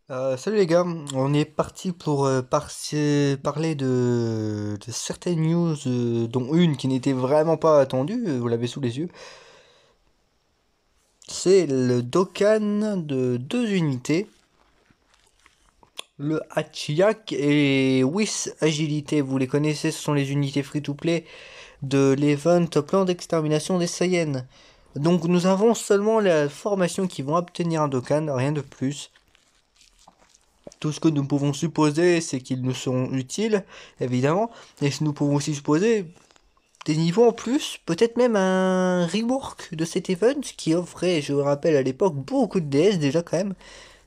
Salut les gars, on est parti pour parler de certaines news, dont une qui n'était vraiment pas attendue, vous l'avez sous les yeux. C'est le Dokkan de deux unités, le Hachiyak et Whis Agilité. Vous les connaissez, ce sont les unités free-to-play de l'event Plan d'extermination des Saiyans. Donc nous avons seulement la formation qui vont obtenir un Dokkan, rien de plus. Tout ce que nous pouvons supposer, c'est qu'ils nous seront utiles, évidemment. Et nous pouvons aussi supposer des niveaux en plus, peut-être même un rework de cet event qui offrait, je vous rappelle à l'époque, beaucoup de DS déjà quand même.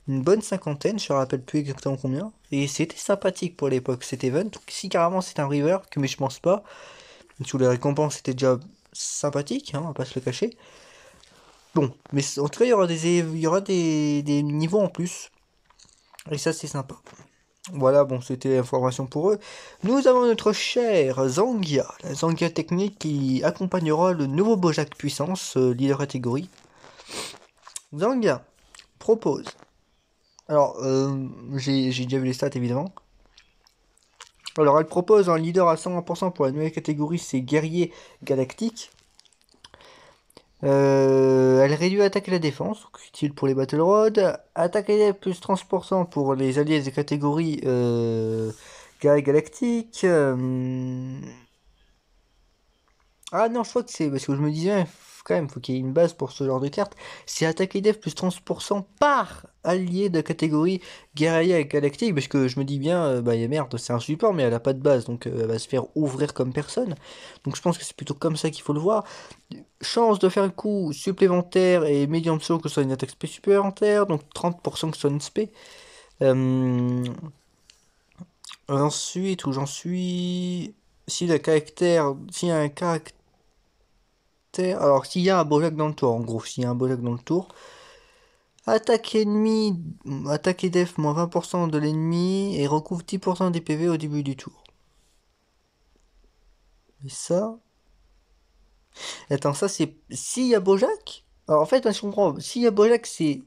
Une bonne cinquantaine, je ne me rappelle plus exactement combien. Et c'était sympathique pour l'époque cet event. Donc, si carrément c'est un rework, mais je pense pas. Sous les récompenses, c'était déjà sympathique, hein, on va pas se le cacher. Bon, mais en tout cas, il y aura des niveaux en plus. Et ça, c'est sympa. Voilà, bon, c'était l'information pour eux. Nous avons notre cher Zangia, la Zangia technique qui accompagnera le nouveau Bojack Puissance, leader catégorie. Zangia propose. Alors, j'ai déjà vu les stats évidemment. Alors, elle propose un leader à 100% pour la nouvelle catégorie, c'est Guerrier Galactique. Elle réduit l'attaque et la défense, donc utile pour les Battle Road. Attaque et plus 30% pour les alliés des catégories Guerrier Galactique. Ah non, je crois que c'est parce que je me disais, quand même, faut qu'il y ait une base pour ce genre de carte. C'est attaque et def plus 30% par allié de catégorie guerrier et galactique. Parce que je me dis bien, bah y a merde, c'est un support, mais elle a pas de base, donc elle va se faire ouvrir comme personne. Donc je pense que c'est plutôt comme ça qu'il faut le voir. Chance de faire un coup supplémentaire et médium saut que ce soit une attaque spé supplémentaire, donc 30% que ce soit une spé. Euh, Ensuite, où j'en suis. Si le caractère. S'il y a un caractère. Alors, s'il y a un Bojack dans le tour, en gros, s'il y a un Bojack dans le tour, attaque ennemi, attaque et def moins 20% de l'ennemi et recouvre 10% des PV au début du tour. Et ça. Attends, ça c'est. S'il y a Bojack. Alors en fait, je comprends. S'il y a Bojack, c'est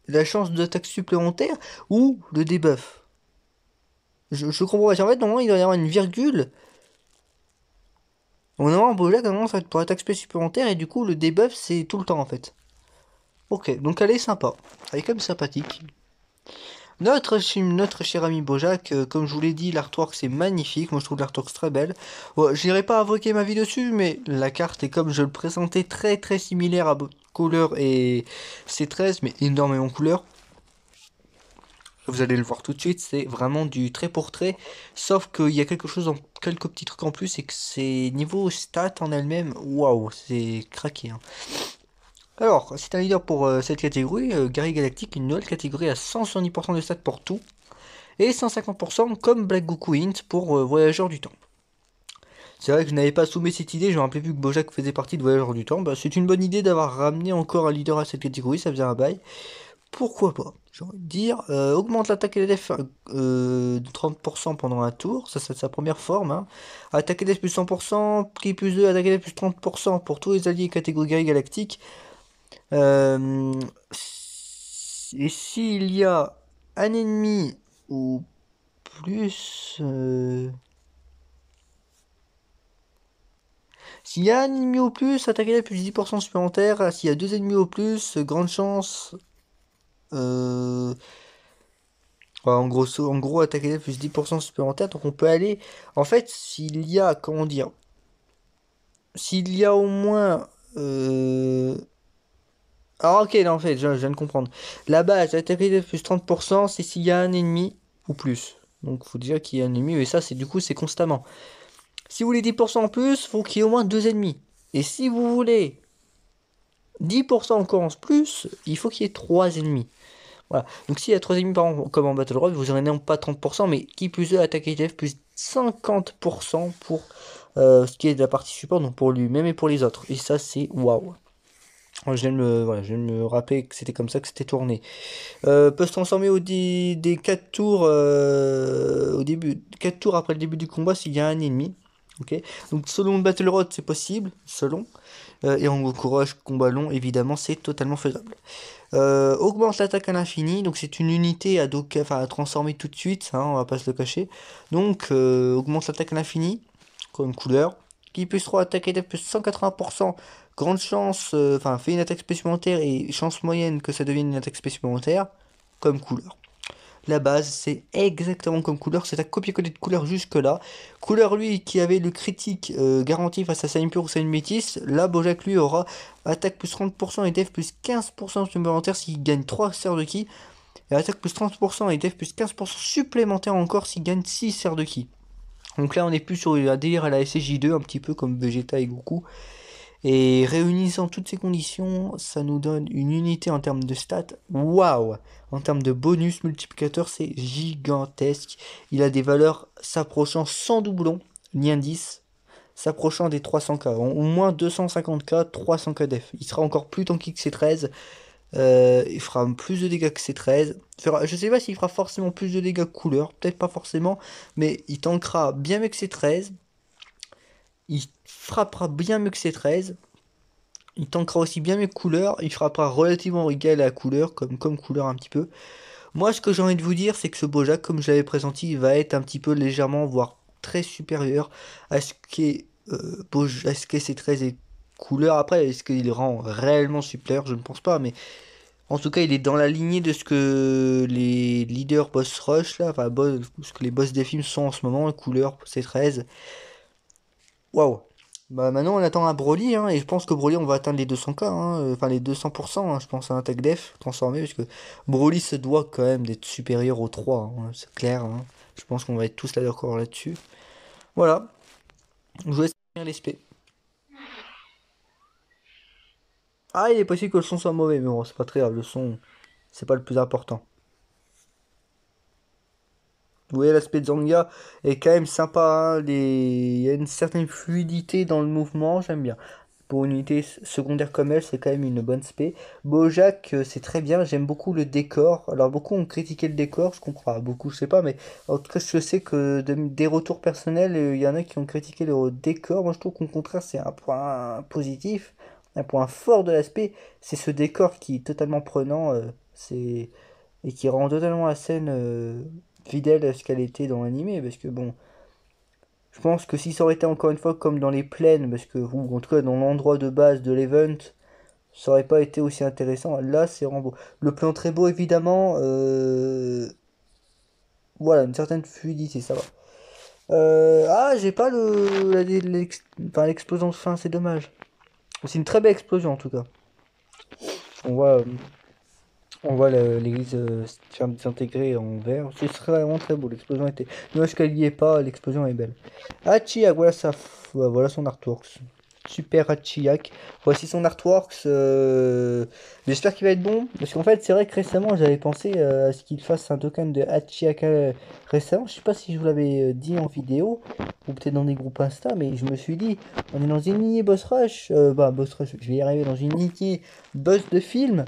la chance d'attaque supplémentaire ou le debuff. Je comprends pas. En fait, normalement, il doit y avoir une virgule. Normalement, un Bojack, normalement, ça va être pour attaque spé supplémentaire et du coup, le debuff, c'est tout le temps en fait. Ok, donc elle est sympa. Elle est quand même sympathique. Notre cher ami Bojack, comme je vous l'ai dit, l'artwork c'est magnifique. Moi je trouve l'artwork très belle. Ouais, je n'irai pas invoquer ma vie dessus, mais la carte est comme je le présentais très très similaire à couleur et C13, mais énormément couleur. Vous allez le voir tout de suite, c'est vraiment du trait pour trait. Sauf qu'il y a quelque chose, quelques petits trucs en plus, c'est que c'est niveau stats en elle-même, waouh, c'est craqué, hein. Alors, c'est un leader pour cette catégorie, Guerrier Galactique, une nouvelle catégorie à 170% de stats pour tout, et 150% comme Black Goku Int pour Voyageur du Temps. C'est vrai que je n'avais pas soumis cette idée, je me rappelais plus que Bojack faisait partie de Voyageur du Temps. Bah, c'est une bonne idée d'avoir ramené encore un leader à cette catégorie, ça faisait un bail. Pourquoi pas? J'ai envie de dire, augmente l'attaque et la def de 30% pendant un tour, ça c'est sa première forme, hein. Attaque et def plus 100%, prix plus 2, attaque et def plus 30% pour tous les alliés catégorie Guerrier Galactique. Euh, et s'il y a un ennemi ou plus... S'il y a un ennemi au plus, attaquez-la plus 10% supplémentaire. S'il y a deux ennemis au plus, grande chance. Euh... en gros attaquez-la plus 10% supplémentaire. Donc on peut aller... En fait, s'il y a... Comment dire? S'il y a au moins... Ah ok, non, en fait, je viens de comprendre. La base, attaquez-la plus 30%, c'est s'il y a un ennemi ou plus. Donc faut dire qu'il y a un ennemi, mais ça, c'est du coup, c'est constamment. Si vous voulez 10% en plus, faut qu'il y ait au moins deux ennemis. Et si vous voulez 10% encore en plus, il faut qu'il y ait 3 ennemis. Voilà. Donc s'il y a 3 ennemis par exemple, comme en Battle Royale, vous aurez non pas 30%, mais qui plus 2 attaque ITF plus 50% pour ce qui est de la partie support, donc pour lui-même et pour les autres. Et ça c'est waouh. Voilà, je viens de me rappeler que c'était comme ça que c'était tourné. Peut se transformer des 4 tours au début, 4 tours après le début du combat s'il y a un ennemi. Ok, donc selon le Battle Road c'est possible, selon. Et en courage combat long, évidemment, c'est totalement faisable. Augmente l'attaque à l'infini, donc c'est une unité à transformer tout de suite, hein, on va pas se le cacher. Donc augmente l'attaque à l'infini, comme couleur. Qui plus 3 attaque et def plus 180%, grande chance, fait une attaque supplémentaire et chance moyenne que ça devienne une attaque supplémentaire, comme couleur. La base, c'est exactement comme couleur, c'est à copier-coller de couleur jusque-là. Couleur, lui, qui avait le critique garanti face à sa impure ou sa métis, là, Bojack, lui, aura attaque plus 30% et def plus 15% supplémentaire s'il gagne 3 serres de ki. Et attaque plus 30% et def plus 15% supplémentaire encore s'il gagne 6 serres de ki. Donc là, on est plus sur un délire à la SCJ2, un petit peu comme Vegeta et Goku. Et réunissant toutes ces conditions, ça nous donne une unité en termes de stats. Waouh! En termes de bonus multiplicateur, c'est gigantesque. Il a des valeurs s'approchant sans doublon, ni indice, s'approchant des 300k. Au moins 250k, 300k def. Il sera encore plus tanky que C13. Il fera plus de dégâts que C13. Je sais pas s'il fera forcément plus de dégâts couleur, peut-être pas forcément, mais il tankera bien mieux que C13. Il frappera bien mieux que C13. Il tankera aussi bien mes couleurs. Il frappera relativement égal à la couleur, comme couleur un petit peu. Moi, ce que j'ai envie de vous dire, c'est que ce Bojack, comme je l'avais présenté, il va être un petit peu légèrement, voire très supérieur à ce qu'est C13 et couleur. Après, est-ce qu'il rend réellement supérieur? Je ne pense pas, mais en tout cas, il est dans la lignée de ce que les leaders boss rush, là, ce que les boss des films sont en ce moment, couleur C13. Waouh! Bah maintenant on attend un Broly, hein, et je pense que Broly on va atteindre les 200k, hein, enfin les 200%, hein, je pense à un tech def transformé, parce que Broly se doit quand même d'être supérieur aux 3, hein, c'est clair, hein. Je pense qu'on va être tous là d'accord là-dessus. Voilà, je vous laisse finir l'SP. Ah, il est possible que le son soit mauvais, mais bon, c'est pas très grave, le son, c'est pas le plus important. Vous voyez, l'aspect de Zanga est quand même sympa, hein, il y a une certaine fluidité dans le mouvement, j'aime bien. Pour une unité secondaire comme elle, c'est quand même une bonne spé. Bojack, c'est très bien, j'aime beaucoup le décor. Alors beaucoup ont critiqué le décor, je comprends pas, beaucoup je sais pas, mais en tout cas je sais que des retours personnels, il y en a qui ont critiqué le décor. Moi je trouve qu'au contraire c'est un point positif, un point fort de l'aspect, c'est ce décor qui est totalement prenant, et qui rend totalement la scène fidèle à ce qu'elle était dans l'animé, parce que bon... Je pense que si ça aurait été encore une fois comme dans les plaines, parce que, ou en tout cas dans l'endroit de base de l'event, ça aurait pas été aussi intéressant. Là, c'est vraiment beau. Le plan très beau, évidemment. Voilà, une certaine fluidité, ça va. J'ai pas l'explosion de fin, c'est dommage. C'est une très belle explosion en tout cas. On voit, euh, on voit l'église se faire désintégrer en verre. Ce serait vraiment très beau. L'explosion était. Dommage qu'elle y est pas, l'explosion est belle. Hachiak, voilà son artwork. Super Hachiak. Voici son artwork. J'espère qu'il va être bon. Parce qu'en fait, c'est vrai que récemment, j'avais pensé à ce qu'il fasse un token de Hachiak récemment. Je sais pas si je vous l'avais dit en vidéo. Ou peut-être dans des groupes Insta. Mais je me suis dit, on est dans une lignée boss rush. Boss rush, je vais y arriver dans une lignée boss de film.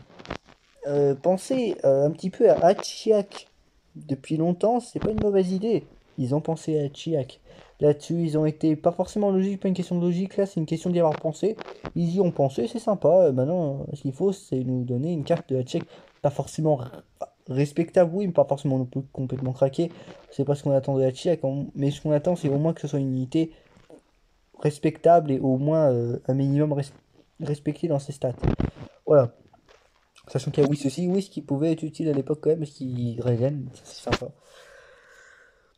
Pensez un petit peu à Hachiak. Depuis longtemps, c'est pas une mauvaise idée. Ils ont pensé à Hachiak. Là-dessus, ils ont été pas forcément logiques, pas une question de logique, là, c'est une question d'y avoir pensé. Ils y ont pensé, c'est sympa. Maintenant, ce qu'il faut, c'est nous donner une carte de Hachiak, pas forcément respectable, oui, mais pas forcément non plus complètement craqué. C'est pas ce qu'on attend de Hachiak, mais ce qu'on attend, c'est au moins que ce soit une unité respectable et au moins un minimum respecté dans ses stats. Voilà. Sachant qu'il y a Whis aussi, Whis qui pouvait être utile à l'époque quand même, parce qu'il régène, ça, c'est sympa.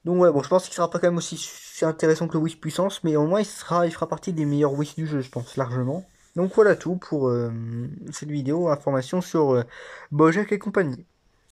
Donc ouais, bon, je pense qu'il sera pas quand même aussi intéressant que le Whis puissance, mais au moins il fera partie des meilleurs Whis du jeu, je pense, largement. Donc voilà tout pour cette vidéo, information sur Bojack et compagnie.